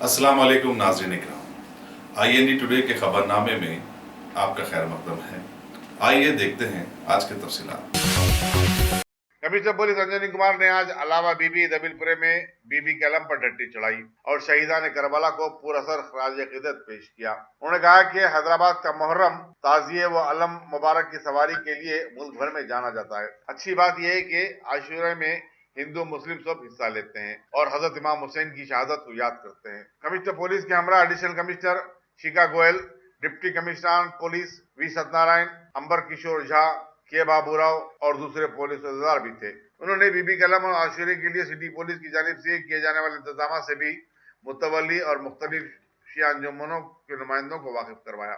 अस्सलाम वालेकुम नाज़रीन इकराम। IND टुडे के खबरनामे में आपका खैर मकदम है। आइए देखते हैं आज के तफसीलात। कमिश्नर पुलिस अंजनी कुमार ने आज अलावा बीबी दबिलपुरे में बीबी के अलम पर टट्टी चढ़ाई और शहीदान करबला को पुरअसर खराज अकीदत पेश किया। उन्होंने कहा कि हैदराबाद का मुहर्रम ताजिए व अलम मुबारक की सवारी के लिए मुल्क भर में जाना जाता है। अच्छी बात यह है कि आशूरा में हिंदू मुस्लिम सब हिस्सा लेते हैं और हजरत इमाम हुसैन की शहादत को याद करते हैं। कमिश्नर पुलिस के हमरा additional commissioner Shikha Goyal, deputy commissioner police V Satyanarayana, Amber Kishore Jha, K Baburao और दूसरे पुलिस अहदेदार भी थे। उन्होंने बीबी कलम और आशूरे के लिए सिटी पुलिस की जानिब से किए जाने वाले इंतजाम से भी मुतवल्ली और मुख्तलिफ शिया अंजुमनों के नुमाइंदों को वाकिफ करवाया।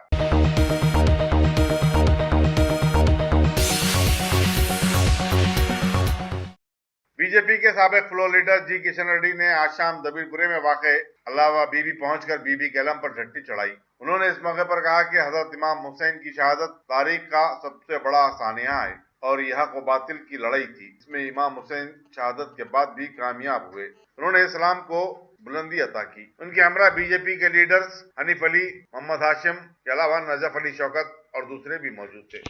बीजेपी के साबिक फ्लोर लीडर जी किशन रेड्डी ने आज शाम दबिलपुरे में वाक़े अलावा बीबी पहुंचकर बीबी के अलम पर टट्टी चढ़ाई। उन्होंने इस मौके पर कहा कि हजरत इमाम हुसैन की शहादत तारीख का सबसे बड़ा सानिया है और यह को बातिल की लड़ाई थी। इसमें इमाम हुसैन शहादत के बाद भी कामयाब हुए। उन्होंने इस्लाम को बुलंदी अता की। उनके हमरा बीजेपी के लीडर्स हनीफ अली, मोहम्मद हाशिम के अलावा नजफ अली शौकत और दूसरे भी मौजूद थे।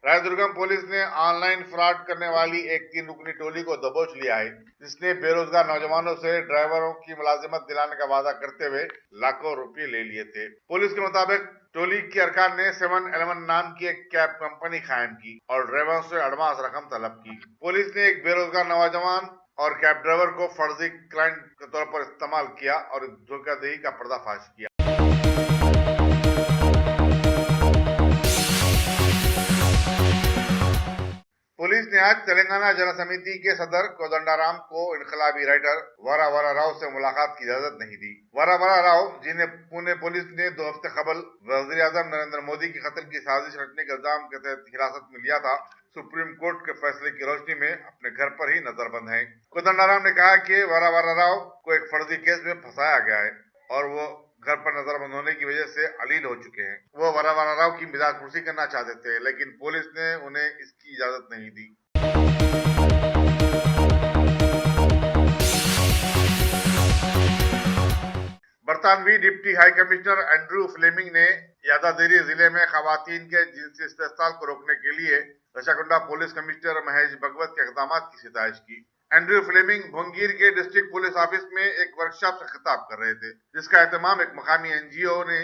रायदुर्गम पुलिस ने ऑनलाइन फ्रॉड करने वाली एक 3 रुकनी टोली को दबोच लिया है, जिसने बेरोजगार नौजवानों से ड्राइवरों की मुलाजिमत दिलाने का वादा करते हुए लाखों रुपए ले लिए थे। पुलिस के मुताबिक टोली के अरकान ने 711 नाम की एक कैब कंपनी कायम की और ड्राइवरों से एडवांस रकम तलब की। पुलिस ने एक बेरोजगार नौजवान और कैब ड्राइवर को फर्जी क्लाइंट के तौर पर इस्तेमाल किया और धोखाधड़ी का पर्दाफाश किया। पुलिस ने आज तेलंगाना जन समिति के सदर कोदंडाराम को इनकलाबी राइटर वरावरा राव से मुलाकात की इजाजत नहीं दी। वरावरा राव, जिन्हें पुणे पुलिस ने 2 हफ्ते कबल वज़ीर आज़म नरेंद्र मोदी की कत्ल की साजिश रचने के इल्जाम के तहत हिरासत में लिया था, सुप्रीम कोर्ट के फैसले की रोशनी में अपने घर पर ही नजरबंद है। कोदंडाराम ने कहा कि वरावरा राव को एक फर्जी केस में फंसाया गया है और वो घर पर नजरबंद होने की वजह से अलील हो चुके हैं। वो वरावरा राव की मिजाज कुर्सी करना चाहते थे, लेकिन पुलिस ने उन्हें इसकी इजाजत नहीं दी। बरतानवी deputy high commissioner Andrew Fleming ने यादादेरी जिले में खवातीन के जिनसी इस्तेहसाल को रोकने के लिए रशाकुंडा पुलिस कमिश्नर महेश भगवत के इक़दाम की सितारिश की। एंड्रू फ्लेमिंग भोंगीर के डिस्ट्रिक्ट पुलिस ऑफिस में एक वर्कशॉप से खिताब कर रहे थे, जिसका एहतमाम एक मकामी NGO ने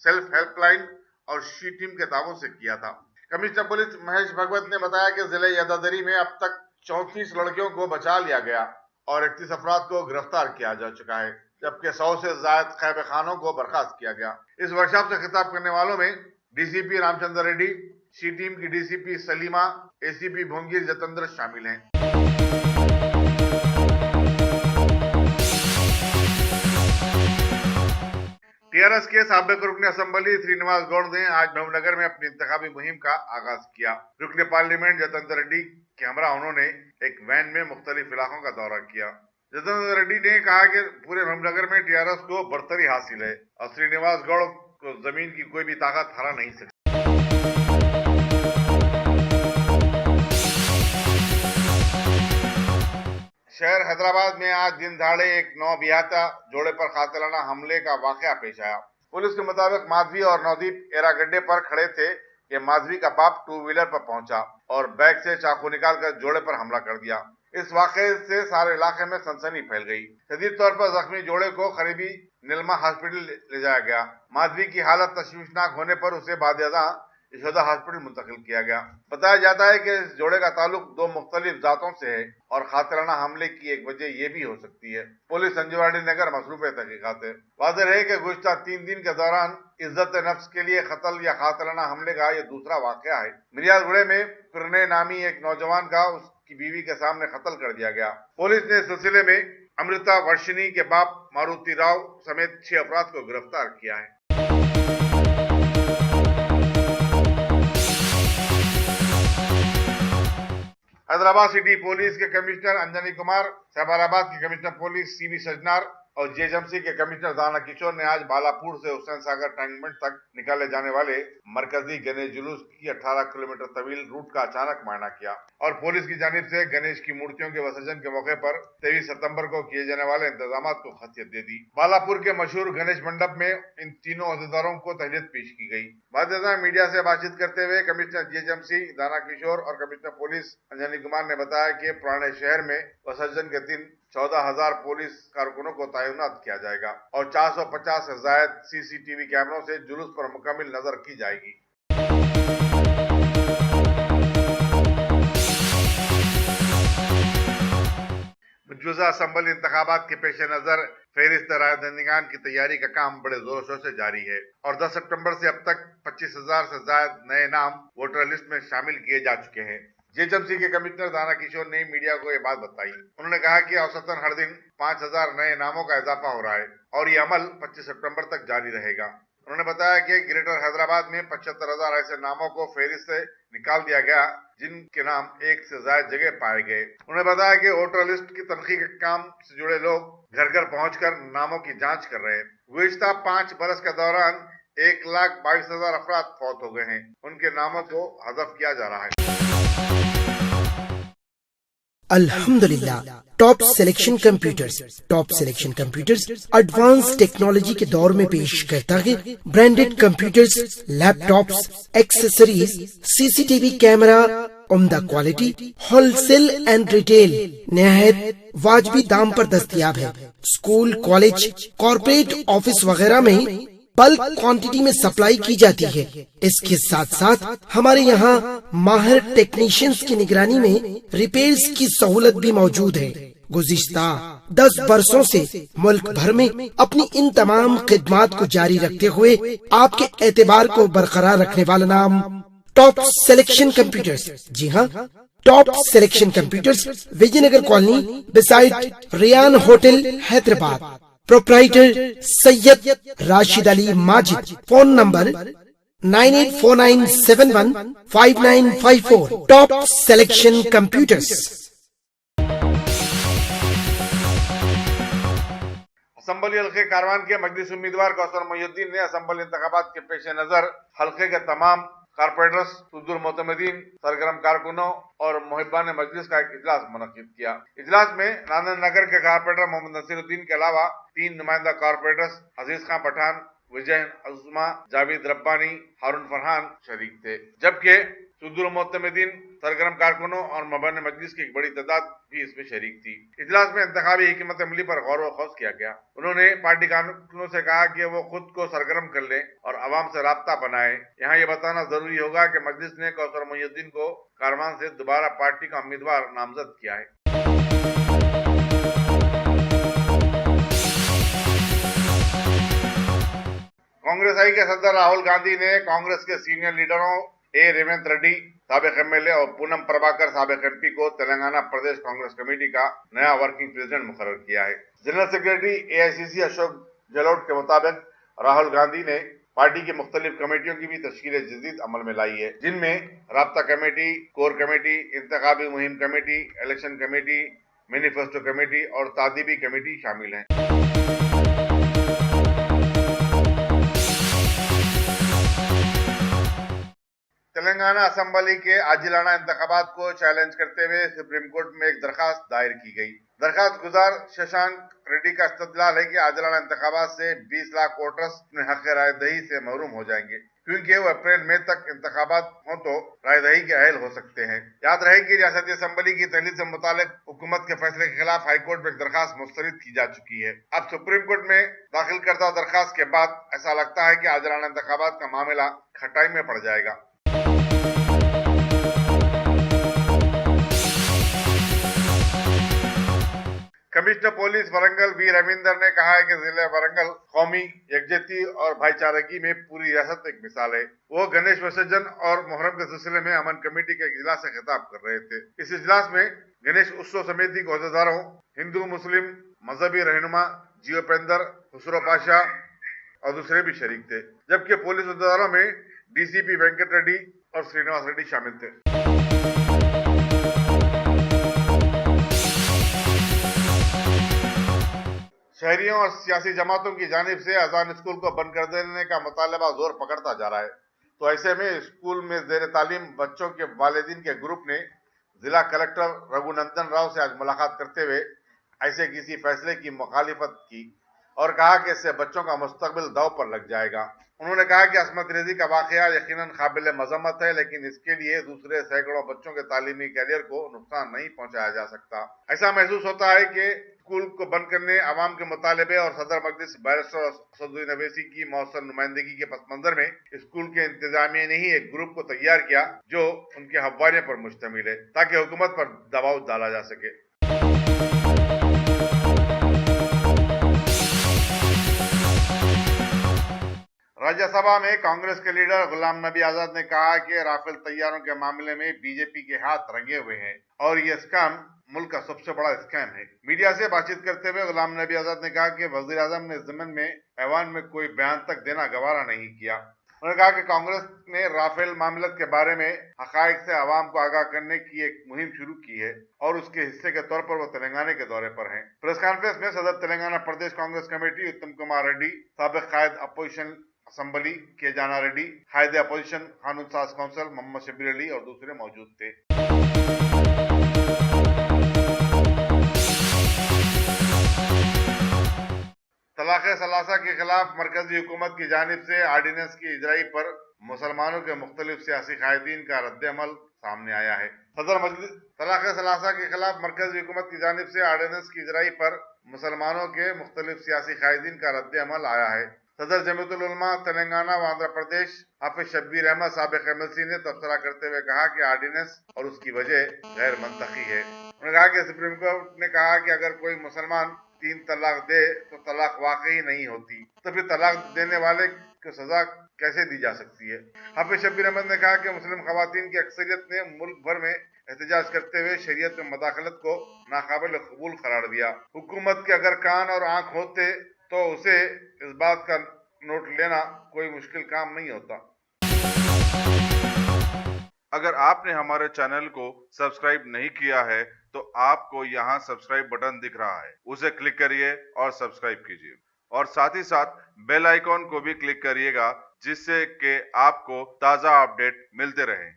सेल्फ हेल्पलाइन और शी टीम के ताउन से किया था। कमिश्नर पुलिस महेश भगवत ने बताया कि जिले यादादेरी में अब तक 34 लड़कियों को बचा लिया गया और 31 अफराद को गिरफ्तार किया जा चुका है, जबकि 100 से ज्यादा कैब खानों को बर्खास्त किया गया। इस वर्कशॉप से खिताब करने वालों में DCP Ramchandra Reddy, she team की DCP सलीमा, ACP भोंगीर जतेंद्र शामिल हैं। TRS के साबिक रुकन असम्बली श्रीनिवास गौड़ ने आज भवनगर में अपनी इंतखाबी मुहिम का आगाज किया। रुकन पार्लियामेंट जतेंद्र रेड्डी के हमरा उन्होंने एक वैन में मुख्तलिफ इलाकों का दौरा किया। जतेंद्र रेड्डी ने कहा कि पूरे भवनगर में TRS को बरतरी हासिल है और श्रीनिवास गौड़ को जमीन की कोई भी ताकत हरा नहीं सकती। शहर हैदराबाद में आज दिन दहाड़े एक नौबियाता जोड़े पर कातिलाना हमले का वाकया पेश आया। पुलिस के मुताबिक माधवी और नवदीप एरागड्डे पर खड़े थे कि माधवी का बाप 2 व्हीलर पर पहुंचा और बैग से चाकू निकालकर जोड़े पर हमला कर दिया। इस वाकये से सारे इलाके में सनसनी फैल गई। शदीद तौर पर जख्मी जोड़े को करीबी नीलमा हॉस्पिटल ले जाया गया। माधवी की हालत तशवीशनाक होने पर उसे बादियादा यशोदा हॉस्पिटल मुंतकिल किया गया। बताया जाता है कि इस जोड़े का ताल्लुक 2 मुख्तलिफ जातों से है और खातिराना हमले की एक वजह ये भी हो सकती है। पुलिस संजीवानी नगर मसरूफ तहकीकात है। वाज़ेह है कि गुज़िश्ता 3 दिन के दौरान इज्जत नफ्स के लिए कत्ल या खातिराना हमले का यह दूसरा वाकया है। मिर्यालगुड़े में फिरने नामी एक नौजवान का उसकी बीवी के सामने कत्ल कर दिया गया। पुलिस ने इस सिलसिले में अमृता वर्षिनी के बाप मारुति राव समेत 6 अफराद को गिरफ्तार किया है। हैदराबाद सिटी पुलिस के कमिश्नर अंजनी कुमार, साबराबाद के कमिश्नर पुलिस CV सजनार, और जीएचएमसी के कमिश्नर दाना किशोर ने आज बालापुर से हुसैन सागर टैंकमेंट तक निकाले जाने वाले मरकजी गणेश जुलूस की 18 किलोमीटर तवील रूट का अचानक मुआयना किया और पुलिस की जानिब से गणेश की मूर्तियों के विसर्जन के मौके पर 23 सितंबर को किए जाने वाले इंतजाम को खसियत दे दी। बालापुर के मशहूर गणेश मंडप में इन तीनों अहदेदारों को तहनीत पेश की गई। बाकायदा मीडिया से बातचीत करते हुए कमिश्नर जीएचएमसी दाना किशोर और कमिश्नर पुलिस अंजनी कुमार ने बताया कि पुराने शहर में विसर्जन के दिन 14,000 पुलिस कारकुनों को तैनात किया जाएगा और 450 से ज्यादा सीसीटीवी कैमरों से जुलूस पर मुकम्मल नजर की जाएगी। मौजूदा असम्बली इंतखाबात के पेश नजर फहरिस्त रायदहिंदगान की तैयारी का काम बड़े जोर शोर से जारी है और 10 सितंबर से अब तक 25,000 से ज्यादा नए नाम वोटर लिस्ट में शामिल किए जा चुके हैं। जीएचएमसी के कमिश्नर दाना किशोर ने मीडिया को ये बात बताई। उन्होंने कहा कि औसतन हर दिन 5,000 नए नामों का इजाफा हो रहा है और ये अमल 25 सितंबर तक जारी रहेगा। उन्होंने बताया कि ग्रेटर हैदराबाद में 75,000 ऐसे नामों को फहरिस्त से निकाल दिया गया जिनके नाम एक से ज्यादा जगह पाए गए। उन्होंने बताया कि वोटर लिस्ट की तनखी के काम से जुड़े लोग घर घर पहुंचकर नामों की जांच कर रहे हैं। गुज़िश्ता 5 बरस के दौरान 1,22,000 अफराद फौत हो गए हैं। उनके नामों को हज़फ किया जा रहा है। अल्हम्दुलिल्लाह top selection computers advance technology के दौर में पेश करता है branded computers, laptops, accessories, CCTV camera, उम्दा क्वालिटी, होलसेल एंड रिटेल निहायत वाजबी दाम पर दस्तयाब है। स्कूल, कॉलेज, कॉर्पोरेट ऑफिस वगैरह में बल्क क्वांटिटी में सप्लाई की जाती है। इसके साथ साथ हमारे यहाँ माहिर टेक्नीशियंस की निगरानी में रिपेयर्स की सहूलत भी मौजूद है। गुज़िश्ता 10 बरसों से मुल्क भर में अपनी इन तमाम खिदमात को जारी रखते हुए आपके एतबार को बरकरार रखने वाला नाम टॉप सिलेक्शन कंप्यूटर्स। जी हाँ, top selection computers, Vijayanagar colony beside Riyan hotel, Hyderabad. Proprietor Syed Rashid Ali Majid. Phone number 9849715954। Top selection computers. Assembly हल्के कारवान के मजलिस उम्मीदवार कौसर मोहिउद्दीन ने असम्बली इंतखाबात के पेश नजर हल्के के तमाम कारपोरेटर्स, सुदूर मोतमदीन, सरगर्म कारकुनों और मुहिब्बान मजलिस का एक इजलास मुनक्किद किया। इजलास में नांदन नगर के कारपोरेटर मोहम्मद नसीरुद्दीन के अलावा 3 नुमाइंदा कारपोरेटर्स अजीज खान पठान, विजय उस्मा, जावेद रब्बानी, हारून फरहान शरीक थे, जबकि सुदूर मोतमदीन, सरगर्म कारकुनों और मुहिब्बान मजलिस की एक बड़ी तादाद भी इसमें शरीक थी। इजलास में इंतखाबी हिकमत अमली पर गौर व खौस किया गया। उन्होंने पार्टी कारकुनों से कहा कि वो खुद को सरगर्म कर लें और अवाम से राब्ता बनाए। यहाँ ये बताना जरूरी होगा कि मजलिस ने कौसर मोहिउद्दीन को कारवान से दोबारा पार्टी का उम्मीदवार नामजद किया है। कांग्रेस आई के सदर राहुल गांधी ने कांग्रेस के सीनियर लीडरों ए रेवंत रेड्डी, साबिक एमएलए, और पूनम प्रभाकर, साबिक एमपी को तेलंगाना प्रदेश कांग्रेस कमेटी का नया वर्किंग प्रेसिडेंट मुकर्रर किया है। General secretary AICC Ashok Gehlot के मुताबिक राहुल गांधी ने पार्टी की मुख्तलिफ कमेटियों की भी तश्कील जदीद अमल में लाई है, जिनमें राब्ता कमेटी, कोर कमेटी, इंतखाबी मुहिम committee, election committee, manifesto committee और तादीबी कमेटी शामिल हैं। तेलंगाना असम्बली के आजिलाना इंतखाबात को चैलेंज करते हुए सुप्रीम कोर्ट में एक दरखास्त दायर की गई। दरखास्त गुजार शशांक रेड्डी का इस्तदलाल है कि आजिलाना इंतखाबात से 20 लाख वोटर्स अपने हक राय दही से महरूम हो जाएंगे, क्योंकि वो अप्रैल मई तक इंतखाबात हो तो राय दही के अहल हो सकते हैं। याद रहे कि रियासती असम्बली की तहलील से मुतालिक हुकूमत के फैसले के खिलाफ हाईकोर्ट में एक दरखास्त मुस्तरद की जा चुकी है। अब सुप्रीम कोर्ट में दाखिल करदा दरखास्त के बाद ऐसा लगता है कि आजिलाना इंतखाबात का मामला खटाई में पड़ जाएगा। Commissioner police Warangal V Ravinder ने कहा है कि जिले वरंगल कौमी यकजहती और भाईचारगी में पूरी रियासत एक मिसाल है। वो गणेश विसर्जन और मुहर्रम के सिलसिले में अमन कमेटी के इजलास से खिताब कर रहे थे। इस इजलास में गणेश उत्सव समिति के अहदेदारों, हिंदू मुस्लिम मजहबी रहनुमा जियोपेंदर, खुसरो पाशा और दूसरे भी शरीक थे, जबकि पुलिस अहदेदारों में डीसीपी वेंकट रेड्डी और श्रीनिवास रेड्डी शामिल थे। शहरियों और सियासी जमातों की जानिब से अजान स्कूल को बंद कर देने का मुतालबा जोर पकड़ता जा रहा है। तो ऐसे में स्कूल में जेर तालीम बच्चों के वालिदीन के ग्रुप ने जिला कलेक्टर रघुनंदन राव से आज मुलाकात करते हुए ऐसे किसी फैसले की मुखालिफत की और कहा कि इससे बच्चों का मुस्तकबिल दांव पर लग जाएगा। उन्होंने कहा कि असमत रेजी का वाकया यकीनन काबिल मजम्मत है, लेकिन इसके लिए दूसरे सैकड़ों बच्चों के तालीमी कैरियर को नुकसान नहीं पहुंचाया जा सकता। ऐसा महसूस होता है कि स्कूल को बंद करने अवाम के मुतालबे और सदर मजलिस बैरिस्टर असदुद्दीन अवैसी की मौसर नुमाइंदगी के पस मंजर में स्कूल के इंतजामिया ने ही एक ग्रुप को तैयार किया जो उनके हवाले पर मुश्तमिल है, ताकि हुकूमत पर दबाव डाला जा सके। राज्यसभा में कांग्रेस के लीडर गुलाम नबी आजाद ने कहा कि राफेल तैयारों के मामले में बीजेपी के हाथ रंगे हुए हैं और ये स्कैम मुल्क का सबसे बड़ा स्कैम है। मीडिया से बातचीत करते हुए गुलाम नबी आजाद ने कहा कि वजीर आजम ने ज़मन में ऐवान में कोई बयान तक देना गवारा नहीं किया। उन्होंने कहा कि कांग्रेस ने राफेल मामले के बारे में हकायक से आवाम को आगाह करने की एक मुहिम शुरू की है और उसके हिस्से के तौर पर वो तेलंगाना के दौरे पर हैं। प्रेस कॉन्फ्रेंस में सदर तेलंगाना प्रदेश कांग्रेस कमेटी उत्तम कुमार रेड्डी, साबिक कायद अपोजिशन असम्बली के जाना रेड्डी, कायदे अपोजिशन कानून साज काउंसिल मोहम्मद शबीर अली और दूसरे मौजूद थे। तलाक़ सलासा के खिलाफ मरकजी हुकूमत की जानिब से आर्डिनेंस की इजराई पर मुसलमानों के मुख्तलिफ सियासी कायदीन का रद्द-ए-अमल सामने आया है। सदर मजलिस तलाक़ सलासा के खिलाफ मरकजी हुकूमत की जानिब से आर्डिनेंस की इजराई पर मुसलमानों के मुख्तलिफ सियासी कायदीन का रद्द-ए-अमल आया है। सदर जमीयतुल उलमा तेलंगाना व आंध्र प्रदेश हाफिज शब्बीर अहमद साबिक एमएलसी ने तबसरा करते हुए कहा कि आर्डिनेंस और उसकी वजह गैर मंतकी है। उन्होंने कहा कि सुप्रीम कोर्ट ने कहा कि अगर कोई मुसलमान 3 तलाक दे तो तलाक वाकई नहीं होती, तो फिर तलाक देने वाले को सजा कैसे दी जा सकती है। हाफिज शब्बीर अहमद ने कहा कि मुस्लिम खवातीन की अक्सरियत ने मुल्क भर में एहतजाज करते हुए शरीयत में मदाखलत को नाकाबिल कबूल करार दिया। हुकूमत के अगर कान और आंख होते तो उसे इस बात का नोट लेना कोई मुश्किल काम नहीं होता। अगर आपने हमारे चैनल को सब्सक्राइब नहीं किया है तो आपको यहाँ सब्सक्राइब बटन दिख रहा है, उसे क्लिक करिए और सब्सक्राइब कीजिए और साथ ही साथ बेल आइकॉन को भी क्लिक करिएगा, जिससे कि आपको ताज़ा अपडेट मिलते रहें।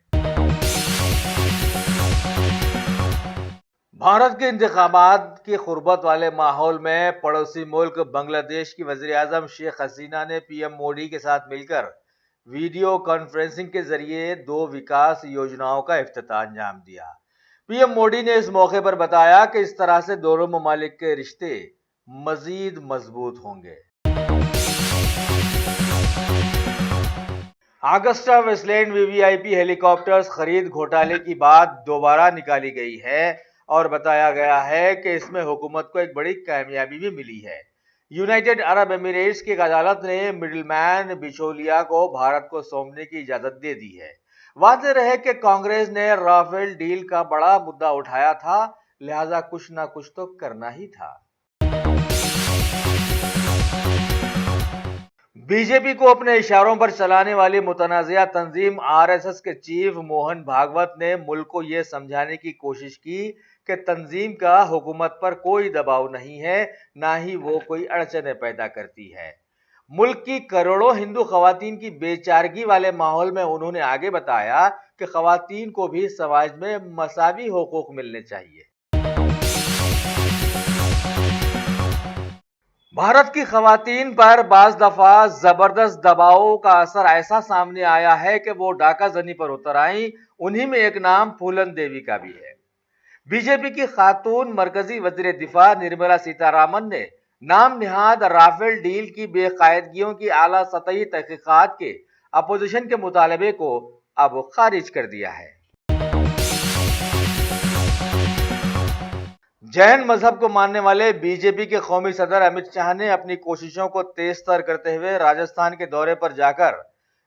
भारत के इंतखाबात की खुर्बत वाले माहौल में पड़ोसी मुल्क बांग्लादेश की वज़ीर आज़म शेख हसीना ने पीएम मोदी के साथ मिलकर वीडियो कॉन्फ्रेंसिंग के जरिए 2 विकास योजनाओं का इफ्तिताह अंजाम दिया। पीएम मोदी ने इस मौके पर बताया कि इस तरह से दोनों ममालिक के रिश्ते मजीद मजबूत होंगे। ऑगस्टा वेस्टलैंड वीवीआईपी हेलीकॉप्टर्स खरीद घोटाले की बात दोबारा निकाली गई है और बताया गया है कि इसमें हुकूमत को एक बड़ी कामयाबी भी मिली है। यूनाइटेड अरब एमिरेट्स की एक अदालत ने मिडलमैन बिचौलिया को भारत को सौंपने की इजाजत दे दी है। वाज़ेह रहे कि कांग्रेस ने राफेल डील का बड़ा मुद्दा उठाया था, लिहाजा कुछ ना कुछ तो करना ही था। बीजेपी को अपने इशारों पर चलाने वाली मुतनाज़िया तंजीम आरएसएस के चीफ मोहन भागवत ने मुल्क को यह समझाने की कोशिश की कि तंजीम का हुकूमत पर कोई दबाव नहीं है, ना ही वो कोई अड़चनें पैदा करती है। मुल्क की करोड़ों हिंदू खवातीन की बेचारगी वाले माहौल में उन्होंने आगे बताया कि खवातीन को भी समाज में मसावी हुकूक मिलने चाहिए। भारत की खवातीन पर बाज दफा जबरदस्त दबाव का असर ऐसा सामने आया है कि वो डाका जनी पर उतर आई। उन्हीं में एक नाम फूलन देवी का भी है। बीजेपी की खातून मरकजी वजीर दिफा निर्मला सीतारामन ने नाम निहाद राफेल डील की बेकायदगियों की आला सतही तहकीकात के अपोजिशन के मुतालबे को अब खारिज कर दिया है। जैन मजहब को मानने वाले बीजेपी के कौमी सदर अमित शाह ने अपनी कोशिशों को तेज तर करते हुए राजस्थान के दौरे पर जाकर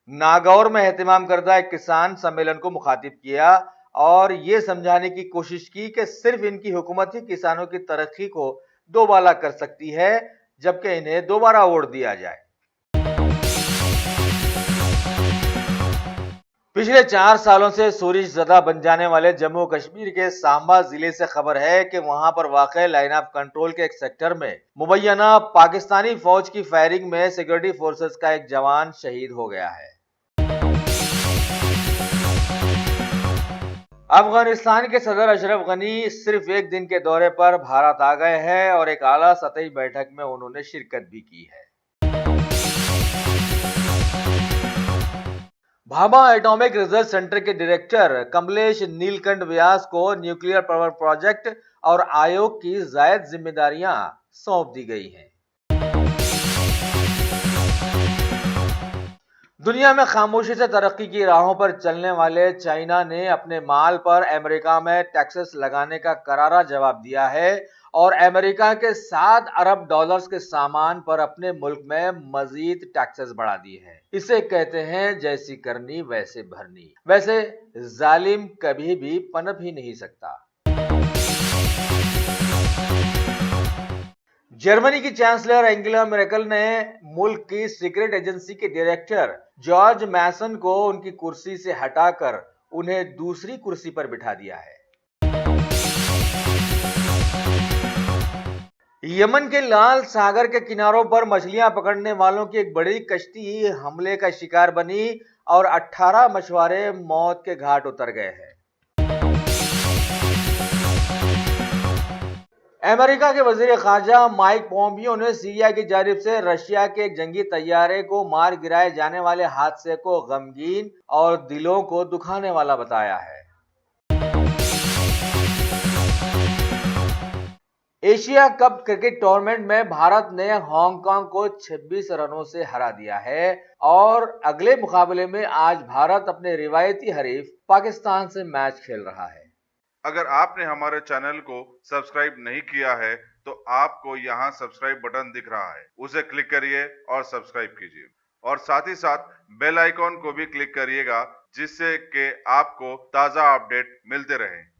नागौर में एहतमाम करदा एक किसान सम्मेलन को मुखातिब किया और ये समझाने की कोशिश की कि सिर्फ इनकी हुकूमत ही किसानों की तरक्की को दोबाला कर सकती है, जबकि इन्हें दोबारा वोट दिया जाए। پچھلے 4 سالوں سے سورج زدہ بن جانے والے جموں کشمیر کے سامبا ضلع سے خبر ہے کہ وہاں پر واقع لائن آف کنٹرول کے ایک سیکٹر میں مبینہ پاکستانی فوج کی فائرنگ میں سیکورٹی فورسز کا ایک جوان شہید ہو گیا ہے۔ افغانستان کے صدر اشرف غنی صرف ایک دن کے دورے پر بھارت آ گئے ہیں اور ایک اعلیٰ سطحی بیٹھک میں انہوں نے شرکت بھی کی ہے۔ بھابھا ایٹامک ریسرچ سینٹر کے ڈائریکٹر کملیش نیلکنٹھ ویاس کو نیوکلیئر پاور پروجیکٹ اور آیوگ کی زائد ذمہ داریاں سونپ دی گئی ہیں۔ دنیا میں خاموشی سے ترقی کی راہوں پر چلنے والے چائنا نے اپنے مال پر امریکہ میں ٹیکسز لگانے کا کرارا جواب دیا ہے اور امریکہ کے 7 ارب ڈالرز کے سامان پر اپنے ملک میں مزید ٹیکسز بڑھا دیے ہیں۔ اسے کہتے ہیں جیسی کرنی ویسے بھرنی۔ ویسے ظالم کبھی بھی پنپ ہی نہیں سکتا۔ جرمنی کی چانسلر انگیلا میرکل نے ملک کی سیکرٹ ایجنسی کے ڈائریکٹر جارج میسن کو ان کی کرسی سے ہٹا کر انہیں دوسری کرسی پر بٹھا دیا ہے۔ یمن کے لال ساگر کے کناروں پر مچھلیاں پکڑنے والوں کی ایک بڑی کشتی حملے کا شکار بنی اور 18 مچھوارے موت کے گھاٹ اتر گئے ہیں۔ امریکہ کے وزیر خارجہ مائک پومپیو نے سیریا کی جانب سے رشیا کے ایک جنگی طیارے کو مار گرائے جانے والے حادثے کو غمگین اور دلوں کو دکھانے والا بتایا ہے۔ ایشیا کپ کرکٹ ٹورنامنٹ میں بھارت نے ہانگ کانگ کو 26 رنوں سے ہرا دیا ہے اور اگلے مقابلے میں آج بھارت اپنے روایتی حریف پاکستان سے میچ کھیل رہا ہے۔ اگر آپ نے ہمارے چینل کو سبسکرائب نہیں کیا ہے تو آپ کو یہاں سبسکرائب بٹن دکھ رہا ہے، اسے کلک کریے اور سبسکرائب کیجیے اور ساتھ ہی ساتھ بیل آئیکن کو بھی کلک کریے گا جس سے کہ آپ کو تازہ اپڈیٹ ملتے رہیں۔